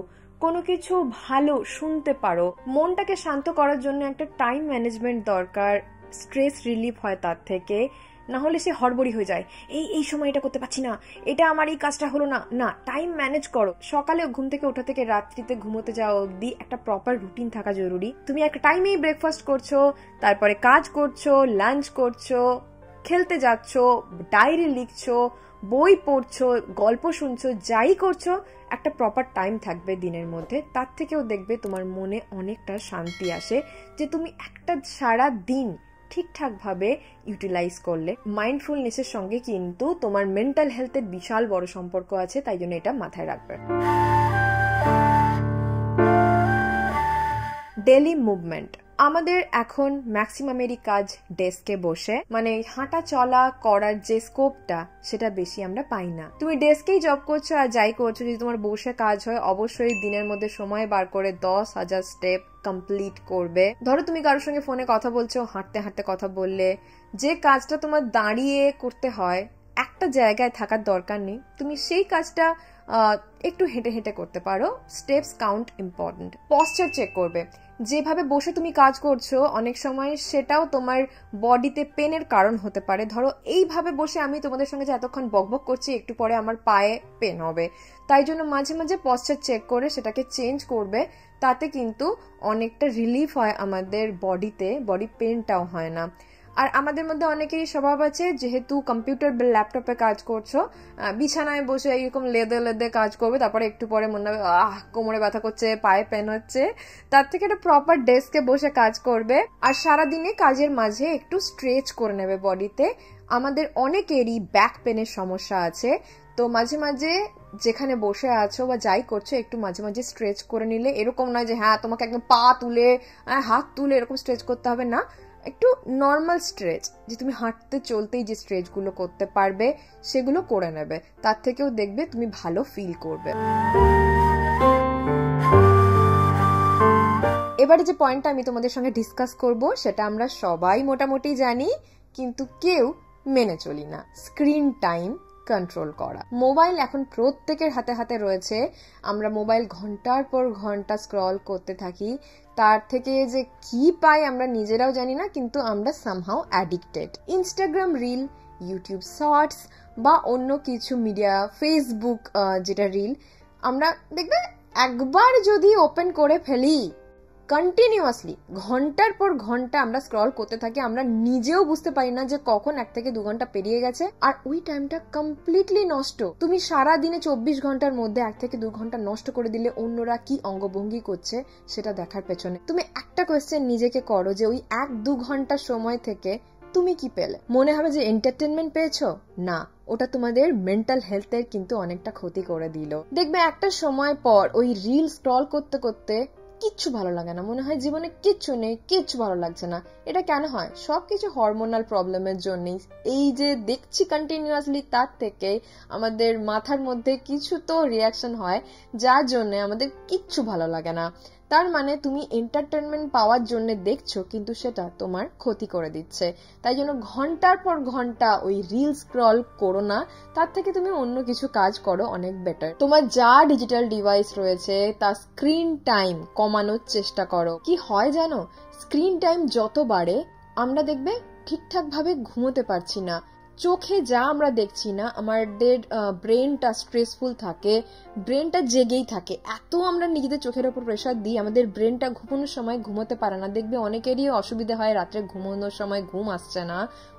কোনো কিছু ভালো শুনতে পারো। মনটাকে শান্ত করার জন্য একটা টাইম ম্যানেজমেন্ট দরকার, স্ট্রেস রিলিফ হয় তার থেকে। না হলে সে হড়বড়ি হয়ে যায়, এই সময় এটা করতে পারছি না, এটা আমার এই কাজটা হলো না। না, টাইম ম্যানেজ করো। সকালে ঘুম থেকে ওঠা থেকে রাত্রিতে ঘুমোতে যাওয়া অবধি একটা প্রপার রুটিন থাকা জরুরি। তুমি একটা টাইমেই ব্রেকফাস্ট করছো, তারপরে কাজ করছো, লাঞ্চ করছো, খেলতে যাচ্ছ, ডায়েরি লিখছো, বই পড়ছো, গল্প শুনছো, যাই করছো, একটা প্রপার টাইম থাকবে দিনের মধ্যে। তার থেকেও দেখবে তোমার মনে অনেকটা শান্তি আসে, যে তুমি একটা সারা দিন ঠিকঠাকভাবে ইউটিলাইজ করলে। মাইন্ডফুলনেসের সঙ্গে কিন্তু তোমার মেন্টাল হেলথের বিশাল বড় সম্পর্ক আছে, তাই জন্য এটা মাথায় রাখবে। Daily movement. আমাদের এখন ম্যাক্সিমামেরই কাজ ডেস্কে বসে, মানে হাঁটা চলা করার যে স্কোপটা, সেটা বেশি আমরা পাই না। তুমি ডেস্কেই জব করছো আর যাই করছো, যদি তোমার বসে কাজ হয়, অবশ্যই দিনের মধ্যে সময় বার করে 10,000 স্টেপ কমপ্লিট করবে। ধরো তুমি কারোর সঙ্গে ফোনে কথা বলছো, হাঁটতে হাঁটতে কথা বললে, যে কাজটা তোমার দাঁড়িয়ে করতে হয়, একটা জায়গায় থাকার দরকার নেই, তুমি সেই কাজটা একটু হেঁটে হেঁটে করতে পারো। Steps count important. Posture check করবে, যেভাবে বসে তুমি কাজ করছো অনেক সময় সেটাও তোমার বডিতে পেনের কারণ হতে পারে। ধরো এইভাবে বসে আমি তোমাদের সঙ্গে যে এতক্ষণ বকবক করছি, একটু পরে আমার পায়ে পেন হবে, তাই জন্য মাঝে মাঝে পশ্চার চেক করে সেটাকে চেঞ্জ করবে। তাতে কিন্তু অনেকটা রিলিফ হয় আমাদের বডিতে, বডি পেনটাও হয় না। আর আমাদের মধ্যে অনেকেরই স্বভাব আছে, যেহেতু কম্পিউটার বা ল্যাপটপে কাজ করছো, বিছানায় বসে এরকম লেদে লেদে কাজ করবে, তারপরে একটু পরে মনে হবে কোমরে ব্যথা করছে, পায়ে পেন হচ্ছে। তার থেকে একটা প্রপার ডেস্কে বসে কাজ করবে আর সারাদিনে কাজের মাঝে একটু স্ট্রেচ করে নেবে বডিতে। আমাদের অনেকেরই ব্যাক পেনের সমস্যা আছে, তো মাঝে মাঝে যেখানে বসে আছো বা যাই করছো একটু মাঝে মাঝে স্ট্রেচ করে নিলে, এরকম নয় যে হ্যাঁ তোমাকে একদম পা তুলে হাত তুলে এরকম স্ট্রেচ করতে হবে না, একটু নর্মাল স্ট্রেচ, যে তুমি হাঁটতে চলতেই যে স্ট্রেচগুলো করতে পারবে সেগুলো করে নেবে, তার থেকেও দেখবে তুমি ভালো ফিল করবে। এবারে যে পয়েন্টটা আমি তোমাদের সঙ্গে ডিসকাস করব সেটা আমরা সবাই মোটামুটি জানি, কিন্তু কেউ মেনে চলি না। স্ক্রিন টাইম কন্ট্রোল করা। মোবাইল এখন প্রত্যেকের হাতে হাতে রয়েছে, আমরা মোবাইল ঘন্টার পর ঘন্টা স্ক্রল করতে থাকি, তার থেকে যে কি পাই আমরা নিজেরাও জানি না, কিন্তু আমরা somehow addicted. Instagram reel, YouTube shorts বা অন্য কিছু মিডিয়া, ফেসবুক যেটা রিল, আমরা দেখবে একবার যদি ওপেন করে ফেলি কন্টিনিউয়াসলি ঘন্টার পর ঘন্টা আমরা স্ক্রল করতে থাকি, আমরা নিজেও বুঝতে পারি না যে কখন 1 থেকে 2 ঘন্টা পেরিয়ে গেছে, আর ওই টাইমটা কমপ্লিটলি নষ্ট। তুমি সারা দিনে 24 ঘন্টার মধ্যে 1 থেকে 2 ঘন্টা নষ্ট করে দিলে অন্যরা কি অঙ্গভঙ্গি করছে সেটা দেখার পেছনে। তুমি একটা কোয়েশ্চেন নিজেকে করো যে ওই 1-2 ঘন্টা সময় থেকে তুমি কি পেলে? মনে হবে যে এন্টারটেনমেন্ট পেয়েছো? না, ওটা তোমাদের মেন্টাল হেলথের কিন্তু অনেকটা ক্ষতি করে দিল। দেখবে একটা সময় পর ওই রিল স্ক্রল করতে করতে কিচ্ছু ভালো লাগে না, মনে হয় জীবনে কিচ্ছু নেই, কিচ্ছু ভালো লাগছে না। এটা কেন হয়? সবকিছু হরমোনাল প্রবলেমের জন্যই। এই যে দেখছি কন্টিনিউয়াসলি, তার থেকে আমাদের মাথার মধ্যে কিছু তো রিয়াকশন হয় যার জন্য আমাদের কিচ্ছু ভালো লাগে না। তার মানে তুমি এন্টারটেনমেন্ট পাওয়ার জন্য দেখছো, কিন্তু সেটা তোমার ক্ষতি করে দিচ্ছে। তাই জন্য ঘন্টার পর ঘন্টা ওই রিল স্ক্রল করো না, তার থেকে তুমি অন্য কিছু কাজ করো, অনেক বেটার। তোমার যা ডিজিটাল ডিভাইস রয়েছে তার স্ক্রিন টাইম কমানোর চেষ্টা করো। কি হয় জানো, স্ক্রিন টাইম যত বাড়ে আমরা দেখবে ঠিকঠাক ভাবে ঘুমোতে পারছি না। চোখে যা আমরা দেখছি না, আমাদের ব্রেনটা স্ট্রেসফুল থাকে, ব্রেনটা জেগেই থাকে। এত আমরা নিজেদের চোখের উপর প্রেশার দিই, আমাদের ব্রেনটা ঘুমানোর সময় ঘুমোতে পারে না। দেখবে অনেকেরই অসুবিধা হয়, রাত্রে ঘুমানোর সময় ঘুম আসছে না,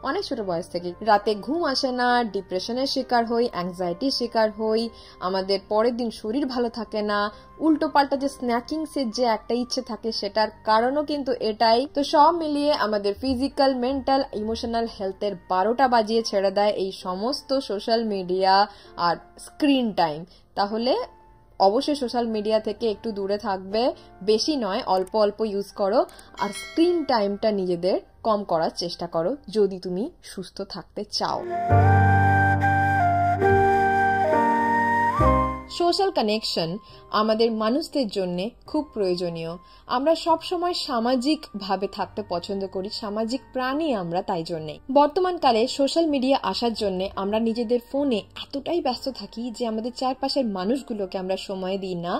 অনেক ছোট বয়স থেকে রাতে ঘুম আসে না, ডিপ্রেশনের শিকার হই, অ্যাংজাইটির শিকার হই, আমাদের পরের দিন শরীর ভালো থাকে না, উল্টো পাল্টা যে স্ন্যাকিংসের যে একটা ইচ্ছে থাকে সেটার কারণও কিন্তু এটাই। তো সব মিলিয়ে আমাদের ফিজিক্যাল, মেন্টাল, ইমোশনাল হেলথের 12টা বাজিয়ে ছেড়ে দেয় এই সমস্ত সোশ্যাল মিডিয়া আর স্ক্রিন টাইম। তাহলে অবশ্যই সোশ্যাল মিডিয়া থেকে একটু দূরে থাকবে, বেশি নয়, অল্প অল্প ইউজ করো, আর স্ক্রিন টাইমটা নিজেদের কম করার চেষ্টা করো যদি তুমি সুস্থ থাকতে চাও। সোশ্যাল কানেকশন আমাদের মানুষদের জন্য খুব প্রয়োজনীয়। আমরা সব সময় সামাজিক ভাবে থাকতে পছন্দ করি, সামাজিক প্রাণী আমরা, তাই জন্যে বর্তমানকালে সোশ্যাল মিডিয়া আসার জন্য আমরা নিজেদের ফোনে এতটাই ব্যস্ত থাকি যে আমাদের চারপাশের মানুষগুলোকে আমরা সময় দিই না।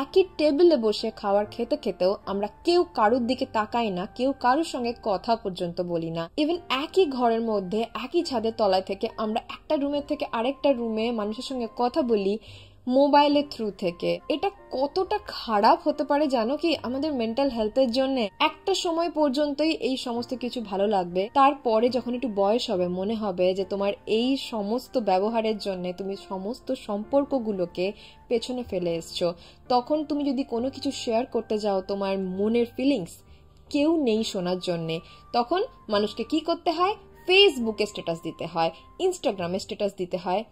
একই টেবিলে বসে খাবার খেতে খেতেও আমরা কেউ কারোর দিকে তাকাই না, কেউ কারোর সঙ্গে কথা পর্যন্ত বলি না। ইভেন একই ঘরের মধ্যে একই ছাদের তলায় থেকে আমরা একটা রুমের থেকে আরেকটা রুমে মানুষের সঙ্গে কথা বলি মোবাইলের থ্রু থেকে। এটা কতটা খারাপ হতে পারে জানো কি আমাদের মেন্টাল হেলথের জন্য? একটা সময় পর্যন্তই এই সমস্ত কিছু ভালো লাগবে, তারপরে যখন একটু বয়স হবে মনে হবে যে তোমার এই সমস্ত ব্যবহারের জন্য তুমি সমস্ত সম্পর্কগুলোকে পেছনে ফেলে এসছো। তখন তুমি যদি কোনো কিছু শেয়ার করতে যাও তোমার মনের ফিলিংস, কেউ নেই শোনার জন্যে, তখন মানুষকে কি করতে হয়? ফেসবুকে স্ট্যাটাস দিতে হয়, ইনস্টাগ্রামে স্ট্যাটাস দিতে হয়।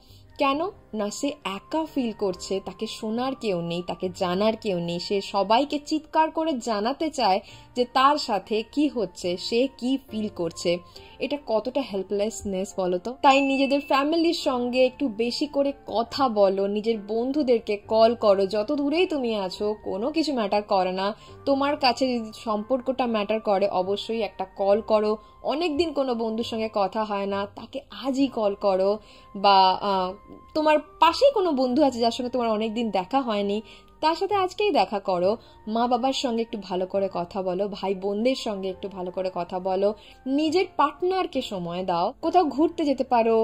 কেন না? সে একা ফিল করছে, তাকে শোনার কেউ নেই, তাকে জানার কেউ নেই, সে সবাইকে চিৎকার করে জানাতে চায় যে তার সাথে কি হচ্ছে, সে কি ফিল করছে। এটা কতটা হেল্পলেসনেস বলতো? তাই নিজেদের ফ্যামিলির সঙ্গে একটু বেশি করে কথা বলো, নিজের বন্ধুদেরকে কল করো, যত দূরেই তুমি আছো কোনো কিছু ম্যাটার করে না। তোমার কাছে যদি সম্পর্কটা ম্যাটার করে অবশ্যই একটা কল করো। অনেকদিন কোনো বন্ধুর সঙ্গে কথা হয় না, তাকে আজই কল করো, বা তোমার পাশেই কোনো বন্ধু আছে যার সঙ্গে তোমার অনেকদিন দেখা হয়নি, তার সাথে আজকেই দেখা করো। মা বাবার সঙ্গে একটু ভালো করে কথা বলো, ভাই বোনদের সঙ্গে একটু ভালো করে কথা বলো, নিজের পার্টনারকে সময় দাও, কোথাও ঘুরতে যেতে পারো,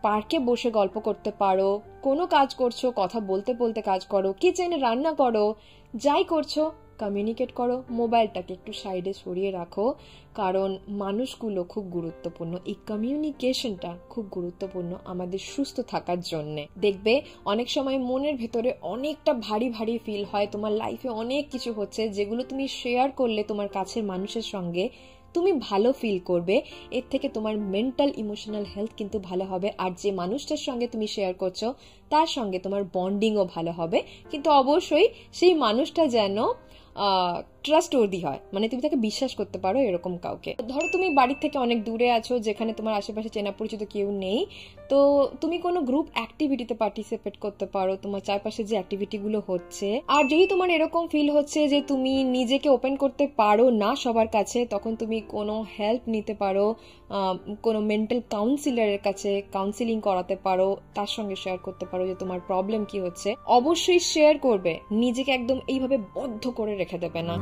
পার্কে বসে গল্প করতে পারো, কোনো কাজ করছো কথা বলতে বলতে কাজ করো, কিচেনে রান্না করো, যাই করছো কমিউনিকেট করো, মোবাইলটাকে একটু সাইডে সরিয়ে রাখো, কারণ মানুষগুলো খুব গুরুত্বপূর্ণ, এই কমিউনিকেশনটা খুব গুরুত্বপূর্ণ আমাদের সুস্থ থাকার জন্য। দেখবে অনেক সময় মনের ভেতরে অনেকটা ভারী ভারী ফিল হয়, তোমার লাইফে অনেক কিছু হচ্ছে যেগুলো তুমি শেয়ার করলে তোমার কাছের মানুষের সঙ্গে তুমি ভালো ফিল করবে, এর থেকে তোমার মেন্টাল ইমোশনাল হেলথ কিন্তু ভালো হবে, আর যে মানুষটার সঙ্গে তুমি শেয়ার করছো তার সঙ্গে তোমার বন্ডিংও ভালো হবে। কিন্তু অবশ্যই সেই মানুষটা যেন ট্রাস্টওয়ার্দি হয়, মানে তুমি তাকে বিশ্বাস করতে পারো এরকম কাউকে। ধরো তুমি বাড়ির থেকে অনেক দূরে আছো, যেখানে তোমার আশেপাশে চেনা পরিচিত কেউ নেই, তো তুমি কোনো গ্রুপ অ্যাক্টিভিটিতে পার্টিসিপেট করতে পারো, তোমার চারপাশে যে অ্যাক্টিভিটিগুলো হচ্ছে। আর যদি তোমার এরকম ফিল হচ্ছে যে তুমি নিজেকে ওপেন করতে পারো না সবার কাছে, তখন তুমি কোনো হেল্প নিতে পারো, কোনো মেন্টাল কাউন্সিলরের কাছে কাউন্সিলিং করাতে পারো, তার সঙ্গে শেয়ার করতে পারো যে তোমার প্রবলেম কি হচ্ছে। অবশ্যই শেয়ার করবে, নিজেকে একদম এইভাবে বদ্ধ করে রেখে দেবে না।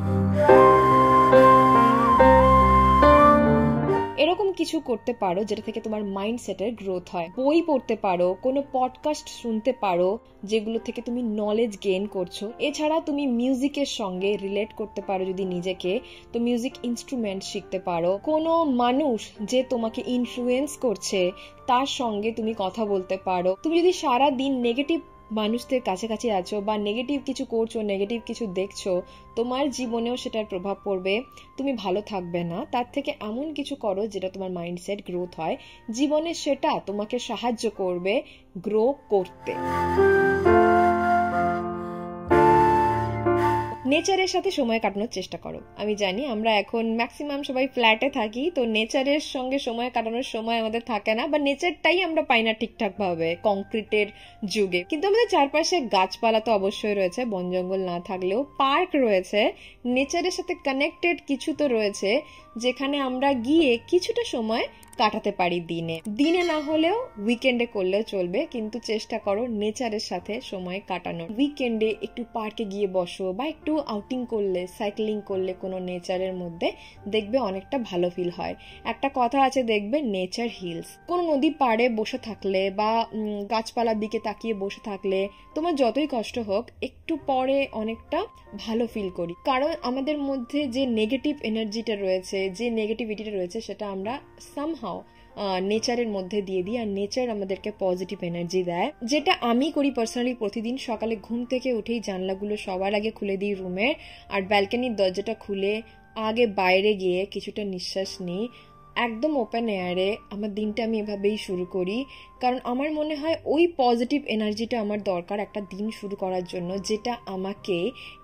এরকম কিছু করতে পারো যেটা থেকে তোমার মাইন্ডসেটের গ্রোথ হয়। বই পড়তে পারো, কোনো পডকাস্ট শুনতে পারো যেগুলো থেকে তুমি নলেজ গেইন করছো। এছাড়া তুমি মিউজিকের সঙ্গে রিলেট করতে পারো যদি নিজেকে, তো মিউজিক ইনস্ট্রুমেন্ট শিখতে পারো। কোনো মানুষ যে তোমাকে ইনফ্লুয়েন্স করছে তার সঙ্গে তুমি কথা বলতে পারো। তুমি যদি সারা দিন নেগেটিভ মানুষদের কাছাকাছি আছো বা নেগেটিভ কিছু করছো, নেগেটিভ কিছু দেখছো, তোমার জীবনেও সেটার প্রভাব পড়বে, তুমি ভালো থাকবে না। তার থেকে এমন কিছু করো যেটা তোমার মাইন্ডসেট গ্রোথ হয়, জীবনে সেটা তোমাকে সাহায্য করবে গ্রো করতে। নেচারের সাথে সময় কাটানোর চেষ্টা করো। আমি জানি আমরা এখন ম্যাক্সিমাম সবাই ফ্ল্যাটে থাকি, তো নেচারের সঙ্গে সময় কাটানোর সময় আমাদের থাকে না, বা নেচারটাই আমরা পাই না ঠিকঠাক ভাবে কংক্রিটের যুগে। কিন্তু আমাদের চারপাশে গাছপালা তো অবশ্যই রয়েছে, বন জঙ্গল না থাকলেও পার্ক রয়েছে, নেচারের সাথে কানেক্টেড কিছু তো রয়েছে যেখানে আমরা গিয়ে কিছুটা সময় কাটাতে পারি। দিনে না হলেও উইকেন্ডে করলেও চলবে, কিন্তু চেষ্টা করো নেচারের সাথে সময় কাটানোর। উইকেন্ডে একটু পার্কে গিয়ে বসো, বা একটু আউটিং করলে, সাইক্লিং করলে কোনো নেচারের মধ্যে, দেখবে অনেকটা ভালো ফিল হয়। একটা কথা আছে দেখবে, নেচার হিলস। কোনো নদী পাড়ে বসে থাকলে বা গাছপালার দিকে তাকিয়ে বসে থাকলে তোমার যতই কষ্ট হোক, একটু পরে অনেকটা ভালো ফিল করি, কারণ আমাদের মধ্যে যে নেগেটিভ এনার্জিটা রয়েছে, যে নেগেটিভিটিটা রয়েছে, সেটা আমরা সামহাও নেচারের মধ্যে দিয়ে দিই, আর নেচার আমাদেরকে পজিটিভ এনার্জি দেয়। যেটা আমি করি পার্সোনালি, প্রতিদিন সকালে ঘুম থেকে উঠেই জানলাগুলো সবার আগে খুলে দিই রুমের, আর ব্যালকনির দরজাটা খুলে আগে বাইরে গিয়ে কিছুটা নিঃশ্বাস নিই, একদম ওপেন এয়ারে। আমার দিনটা আমি এভাবেই শুরু করি, কারণ আমার মনে হয় ওই পজিটিভ এনার্জিটা আমার দরকার একটা দিন শুরু করার জন্য, যেটা আমাকে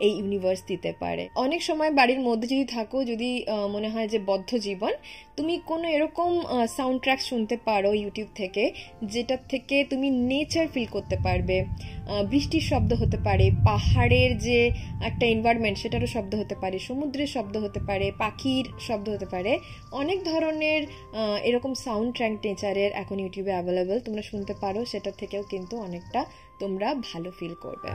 এই ইউনিভার্স দিতে পারে। অনেক সময় বাড়ির মধ্যে যদি থাকো, যদি মনে হয় যে বদ্ধ জীবন, তুমি কোনো এরকম সাউন্ড ট্র্যাক শুনতে পারো ইউটিউব থেকে, যেটার থেকে তুমি নেচার ফিল করতে পারবে। বৃষ্টির শব্দ হতে পারে, পাহাড়ের যে একটা এনভায়রনমেন্ট সেটারও শব্দ হতে পারে, সমুদ্রের শব্দ হতে পারে, পাখির শব্দ হতে পারে, অনেক ধরনের এরকম সাউন্ড ট্র্যাক নেচারের এখন ইউটিউবে অ্যাভেলেবল, তোমরা শুনতে পারো, সেটা থেকেও কিন্তু অনেকটা তোমরা ভালো ফিল করবে।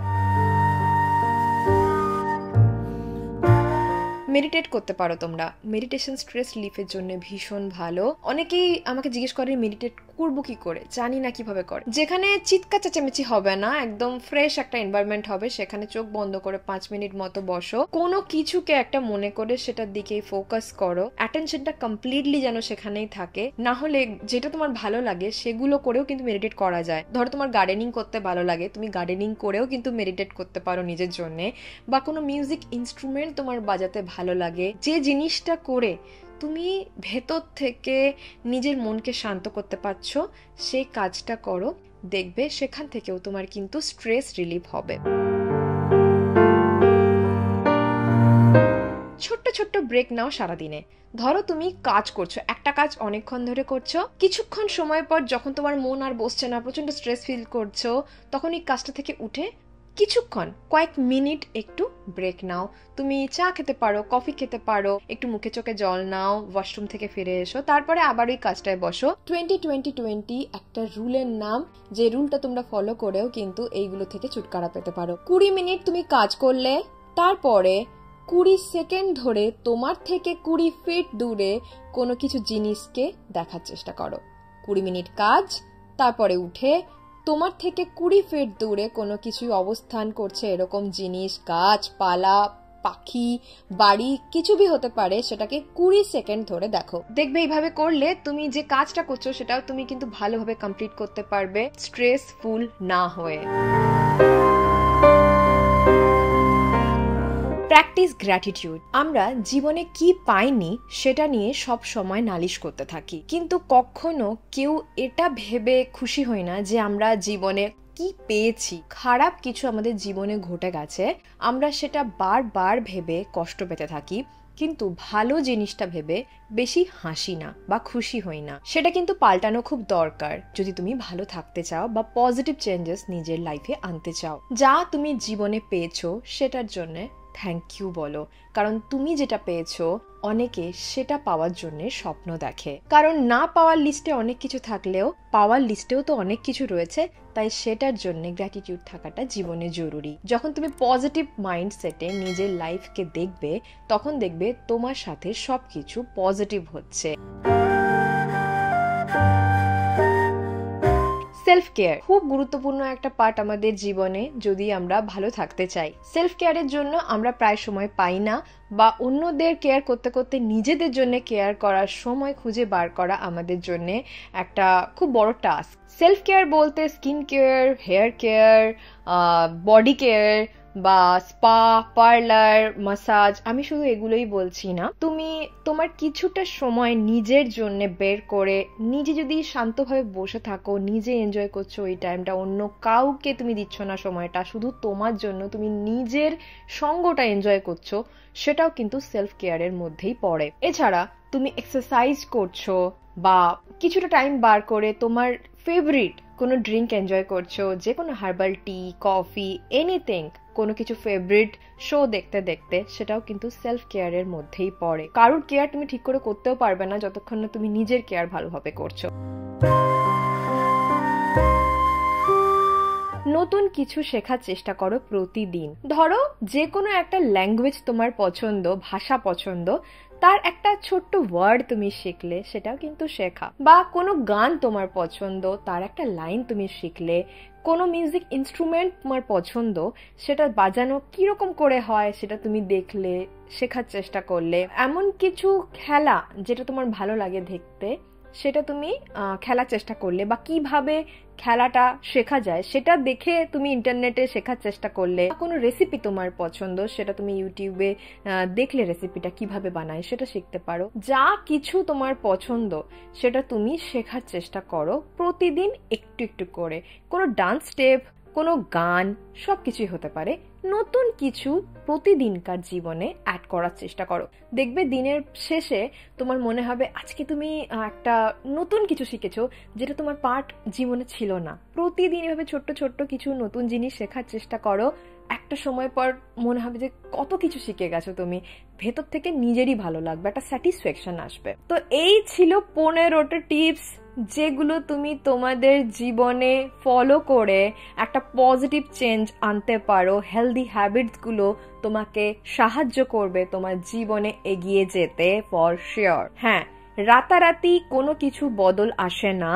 মেডিটেট করতে পারো তোমরা, মেডিটেশন স্ট্রেস রিলিফের জন্য ভীষণ ভালো। অনেকেই আমাকে জিজ্ঞেস করে মেডিটেট করবো কি করে, জানি না কিভাবে করে। যেখানে চিৎকার চেঁচামেচি হবে না, একদম ফ্রেশ একটা এনভায়রনমেন্ট হবে, সেখানে চোখ বন্ধ করে 5 মিনিট মতো বসো, কোনো কিছুকে একটা মনে করে সেটার দিকেই ফোকাস করো, অ্যাটেনশনটা কমপ্লিটলি যেন সেখানেই থাকে। না হলে যেটা তোমার ভালো লাগে সেগুলো করেও কিন্তু মেডিটেট করা যায়। ধরো তোমার গার্ডেনিং করতে ভালো লাগে, তুমি গার্ডেনিং করেও কিন্তু মেডিটেট করতে পারো নিজের জন্য, বা কোনো মিউজিক ইনস্ট্রুমেন্ট তোমার বাজাতে ভালো লাগে, যে জিনিসটা করে তুমি ভেতর থেকে নিজের মনকে শান্ত করতে পারছো, সেই কাজটা করো, দেখবে সেখান থেকেও তোমার কিন্তু স্ট্রেস রিলিফ হবে। ছোট্ট ছোট্ট ব্রেক নাও সারাদিনে। ধরো তুমি কাজ করছো, একটা কাজ অনেকক্ষণ ধরে করছো, কিছুক্ষণ সময় পর যখন তোমার মন আর বসছে না, প্রচন্ড স্ট্রেস ফিল করছো, তখন এই কাজটা থেকে উঠে কিছুক্ষণ কয়েক মিনিট একটু ব্রেক নাও। তুমি চা খেতে পারো, কফি খেতে পারো, একটু মুখে চোখে জল নাও, ওয়াশরুম থেকে ফিরে এসো, তারপরে আবার ওই কাজটায় বসো। 20-20-20 একটা রুলের নাম, যে রুলটা তোমরা ফলো করেও কিন্তু এইগুলো থেকে ছুটকারা পেতে পারো। 20 মিনিট তুমি কাজ করলে, তারপরে 20 সেকেন্ড ধরে তোমার থেকে 20 ফিট দূরে কোনো কিছু জিনিসকে দেখার চেষ্টা করো। 20 মিনিট কাজ, তারপরে উঠে তোমার থেকে 20 ফিট দূরে কোনো কিছু অবস্থান করছে এরকম জিনিস, গাছপালা, পাখি, বাড়ি, কিছু ভি হতে পারে, সেটাকে 20 সেকেন্ড ধরে দেখো। দেখবে এইভাবে করলে তুমি যে কাজটা করছো সেটাও তুমি কিন্তু ভালোভাবে কমপ্লিট করতে পারবে, স্ট্রেসফুল না হয়ে। Practice gratitude. আমরা জীবনে কি পাইনি সেটা নিয়ে সব সময় নালিশ করতে থাকি, কিন্তু কখনো কেউ এটা ভেবে খুশি হই না যে আমরা জীবনে কি পেয়েছি। খারাপ কিছু আমাদের জীবনে ঘটে গেছে, আমরা সেটা বারবার ভেবে কষ্ট পেতে থাকি, কিন্তু ভালো জিনিসটা ভেবে বেশি হাসি না বা খুশি হই না। সেটা কিন্তু পাল্টানো খুব দরকার যদি তুমি ভালো থাকতে চাও বা পজিটিভ চেঞ্জেস নিজের লাইফে আনতে চাও। যা তুমি জীবনে পেয়েছো সেটার জন্য থ্যাংক ইউ বলো, কারণ তুমি যেটা পেয়েছো অনেকে সেটা পাওয়ার জন্য স্বপ্ন দেখে। কারণ না পাওয়ার লিস্টে অনেক কিছু থাকলেও পাওয়ার লিস্টেও তো অনেক কিছু রয়েছে, তাই সেটার জন্য গ্র্যাটিটিউড থাকাটা জীবনে জরুরি। যখন তুমি পজিটিভ মাইন্ডসেটে নিজের লাইফকে দেখবে, তখন দেখবে তোমার সাথে সবকিছু পজিটিভ হচ্ছে। সেলফ কেয়ার খুব গুরুত্বপূর্ণ একটা পার্ট আমাদের জীবনে যদি আমরা ভালো থাকতে চাই। সেলফ কেয়ারের জন্য আমরা প্রায় সময় পাই না, বা অন্যদের কেয়ার করতে করতে নিজেদের জন্য কেয়ার করার সময় খুঁজে বার করা আমাদের জন্য একটা খুব বড় টাস্ক। সেলফ কেয়ার বলতে skin care, hair care, body care বা স্পা, পার্লার, মাসাজ, আমি শুধু এগুলোই বলছি না। তুমি তোমার কিছুটা সময় নিজের জন্য বের করে নিজে যদি শান্তভাবে বসে থাকো, নিজে এনজয় করছো ওই টাইমটা, অন্য কাউকে তুমি দিচ্ছ না সময়টা, শুধু তোমার জন্য তুমি নিজের সঙ্গটা এনজয় করছো, সেটাও কিন্তু সেলফ কেয়ারের মধ্যেই পড়ে। এছাড়া তুমি এক্সারসাইজ করছো বা কিছুটা টাইম বার করে তোমার ফেভারিট কোনো ড্রিঙ্ক এনজয় করছো, যে কোনো হার্বাল টি, কফি, এনিথিং, কোনো কিছু ফেভারিট শো দেখতে দেখতে, সেটাও কিন্তু সেলফ কেয়ারের মধ্যেই পড়ে। কারোর কেয়ার তুমি ঠিক করে করতেও পারবে না যতক্ষণ না তুমি নিজের কেয়ার ভালোভাবে করছো। নতুন কিছু শেখার চেষ্টা করো প্রতিদিন। ধরো যে কোনো একটা ল্যাঙ্গুয়েজ তোমার পছন্দ, ভাষা পছন্দ, তার একটা ছোট্ট ওয়ার্ড তুমি শিখলে সেটাও কিন্তু শেখা। বা কোনো গান তোমার পছন্দ, তার একটা লাইন তুমি শিখলে। কোনো মিউজিক ইনস্ট্রুমেন্ট তোমার পছন্দ, সেটা বাজানো কিরকম করে হয় সেটা তুমি দেখলে, শেখার চেষ্টা করলে। এমন কিছু খেলা যেটা তোমার ভালো লাগে দেখতে, সেটা তুমি খেলার চেষ্টা করলে, বা কিভাবে খেলাটা শেখা যায় সেটা দেখে তুমি ইন্টারনেটে শেখার চেষ্টা করলে। কোনো রেসিপি তোমার পছন্দ, সেটা তুমি ইউটিউবে দেখলে রেসিপিটা কিভাবে বানায় সেটা শিখতে পারো। যা কিছু তোমার পছন্দ সেটা তুমি শেখার চেষ্টা করো প্রতিদিন একটু একটু করে। কোনো ডান্স স্টেপ, কোনো গান, সবকিছুই হতে পারে। নতুন কিছু প্রতিদিনকার জীবনে অ্যাড করার চেষ্টা করো। দেখবে দিনের শেষে তোমার মনে হবে আজকে তুমি একটা নতুন কিছু শিখেছো যেটা তোমার পার্ট জীবনে ছিল না। প্রতিদিন এভাবে ছোট্ট ছোট্ট কিছু নতুন জিনিস শেখার চেষ্টা করো। একটা সময় পর মনে হবে যে কত কিছু শিখে গেছো তুমি, ভেতর থেকে নিজেরই ভালো লাগবে, একটা স্যাটিসফ্যাকশন আসবে। তো এই ছিল 15টা টিপস যেগুলো তুমি তোমাদের জীবনে ফলো করে একটা পজিটিভ চেঞ্জ আনতে পারো। হেলদি হ্যাবিটসগুলো তোমাকে সাহায্য করবে তোমার জীবনে এগিয়ে যেতে, ফর শিওর। হ্যাঁ, রাতারাতি কোনো কিছু বদল আসে না,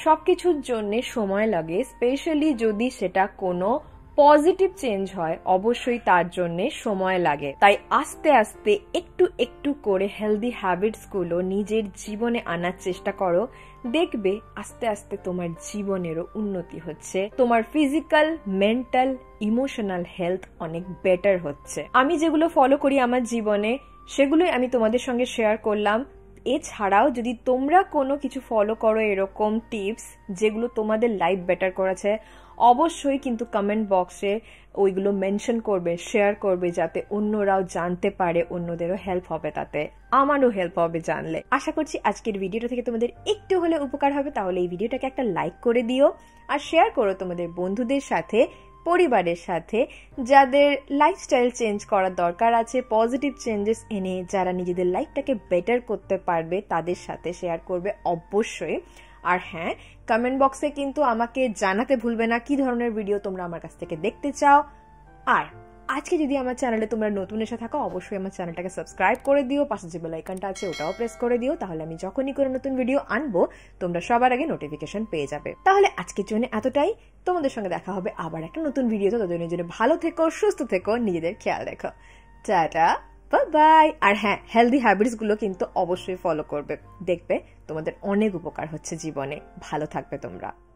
সবকিছুর জন্য সময় লাগে। স্পেশালি যদি সেটা কোনো পজিটিভ চেঞ্জ হয়, অবশ্যই তার জন্য সময় লাগে। তাই আস্তে আস্তে একটু একটু করে হেলদি হ্যাবিটস গুলো নিজের জীবনে আনার চেষ্টা করো। দেখবে আস্তে আস্তে তোমার জীবনেরও উন্নতি হচ্ছে, তোমার ফিজিক্যাল, মেন্টাল, ইমোশনাল হেলথ অনেক বেটার হচ্ছে। আমি যেগুলো ফলো করি আমার জীবনে, সেগুলোই আমি তোমাদের সঙ্গে শেয়ার করলাম। এছাড়াও যদি তোমরা কোনো কিছু ফলো করো এরকম টিপস যেগুলো তোমাদের লাইফ বেটার করেছে, অবশ্যই কিন্তু কমেন্ট বক্সে ওইগুলো মেনশন করবে, শেয়ার করবে, যাতে অন্যরাও জানতে পারে, অন্যদেরও হেল্প হবে, তাতে আমারও হেল্প হবে জানলে। আশা করছি আজকের ভিডিওটা থেকে তোমাদের একটু হলে উপকার হবে। তাহলে এই ভিডিওটাকে একটা লাইক করে দিও আর শেয়ার করো তোমাদের বন্ধুদের সাথে। পরিবারের সাথে, যাদের লাইফস্টাইল চেঞ্জ করার দরকার আছে, পজিটিভ চেঞ্জেস এনে যারা নিজেদের লাইফটাকে বেটার করতে পারবে তাদের সাথে শেয়ার করবে অবশ্যই। আর হ্যাঁ, কমেন্ট বক্সে কিন্তু আমাকে জানাতে ভুলবে না কি ধরনের ভিডিও তোমরা আমার কাছ থেকে দেখতে চাও। আর আজকে যদি আমার চ্যানেলে তোমরা নতুন এসে থাকো, অবশ্যই আমার চ্যানেলটাকে সাবস্ক্রাইব করে দিও, পাশে যে বেল আইকনটা আছে ওটাও প্রেস করে দিও, তাহলে আমি যখনই কোনো নতুন ভিডিও আনবো তোমরা সবার আগে নোটিফিকেশন পেয়ে যাবে। তাহলে আজকের জন্য এতটাই, তোমাদের সঙ্গে দেখা হবে আবার একটা নতুন ভিডিওতে। ততদিনের জন্য ভালো থেকো, সুস্থ থেকো, নিজেদের খেয়াল রেখো। Tata, bye bye. আর হ্যাঁ, হেলদি হ্যাবিটস গুলো কিন্তু অবশ্যই ফলো করবে, দেখবে তোমাদের অনেক উপকার হচ্ছে জীবনে। ভালো থাকবে তোমরা।